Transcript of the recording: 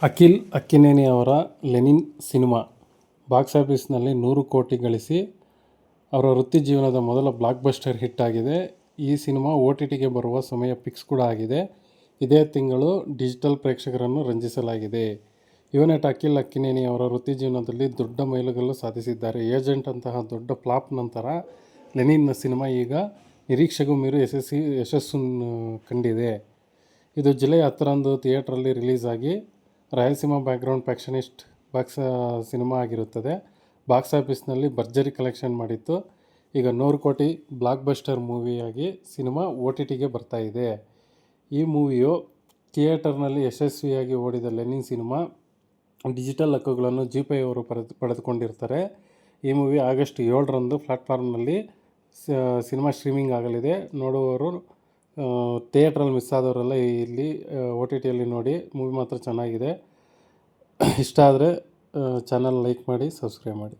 ಅಖಿಲ್ ಅಕ್ಕಿನೇನಿ ಅವರ Lenin cinema box ಆಫೀಸ್ನಲ್ಲಿ 100 ಕೋಟಿ ಗಳಿಸಿ ಅವರ ವೃತ್ತಿ ಜೀವನದ ಮೊದಲ ಬ್ಲಾಕ್ ಬಸ್ಟರ್ ಹಿಟ್ ಆಗಿದೆ. ಈ ಸಿನಿಮಾ OTTಗೆ ಬರುವ ಸಮಯ ಫಿಕ್ಸ್ ಕೂಡ ಆಗಿದೆ. ಇದೇ ತಿಂಗಳು ಡಿಜಿಟಲ್ ಪ್ರೇಕ್ಷಕರನ್ನು ರಂಜಿಸಲಾಗಿದೆ. ಯುವ ನಟ ಅಖಿಲ್ ಅಕ್ಕಿನೇನಿ ಅವರ ವೃತ್ತಿ ಜೀವನದಲ್ಲಿ ದೊಡ್ಡ ಮೈಲುಗಲ್ಲು ಸಾಧಿಸಿದ್ದಾರೆ. ಏಜೆಂಟ್ ಅಂತಹ ದೊಡ್ಡ ಫ್ಲಾಪ್ ನಂತರ ಲೆನಿನ್ ಸಿನಿಮಾ ಈಗ ನಿರೀಕ್ಷೆಗೂ ಮೀರಿ ಯಶಸ್ಸು ಕಂಡಿದೆ. ಇದು ಜುಲೈ 10ರಂದು ಥಿಯೇಟರಲ್ಲಿ ರಿಲೀಸ್ ಆಗಿ ರಾಯಲಸೀಮಾ ಬ್ಯಾಕ್ಗ್ರೌಂಡ್ ಫ್ಯಾಕ್ಷನಿಸ್ಟ್ ಬಾಕ್ಸ್ ಸಿನಿಮಾ ಆಗಿರುತ್ತದೆ. ಬಾಕ್ಸ್ ಆಫೀಸ್ನಲ್ಲಿ ಭರ್ಜರಿ ಕಲೆಕ್ಷನ್ ಮಾಡಿತ್ತು. ಈಗ 100 ಕೋಟಿ ಬ್ಲಾಕ್ ಬಸ್ಟರ್ ಮೂವಿಯಾಗಿ ಸಿನಿಮಾ OTTಗೆ ಬರ್ತಾ ಇದೆ. ಈ ಮೂವಿಯು ಥಿಯೇಟರ್ನಲ್ಲಿ ಯಶಸ್ವಿಯಾಗಿ ಓಡಿದ ಲೆನಿನ್ ಸಿನಿಮಾ ಡಿಜಿಟಲ್ ಹಕ್ಕುಗಳನ್ನು ಜಿ5 ಅವರು ಪಡೆದುಕೊಂಡಿರ್ತಾರೆ. ಈ ಮೂವಿ ಆಗಸ್ಟ್ 7ರಂದು ಪ್ಲಾಟ್ಫಾರ್ಮ್ನಲ್ಲಿ ಸಿನಿಮಾ ಸ್ಟ್ರೀಮಿಂಗ್ ಆಗಲಿದೆ. ನೋಡುವವರು ಥಿಯೇಟ್ರಲ್ಲಿ ಮಿಸ್ ಆದವರೆಲ್ಲ ಇಲ್ಲಿ OTTಯಲ್ಲಿ ನೋಡಿ. ಮೂವಿ ಮಾತ್ರ ಚೆನ್ನಾಗಿದೆ. ಇಷ್ಟ ಆದರೆ ಚಾನಲ್ ಲೈಕ್ ಮಾಡಿ, ಸಬ್ಸ್ಕ್ರೈಬ್ ಮಾಡಿ.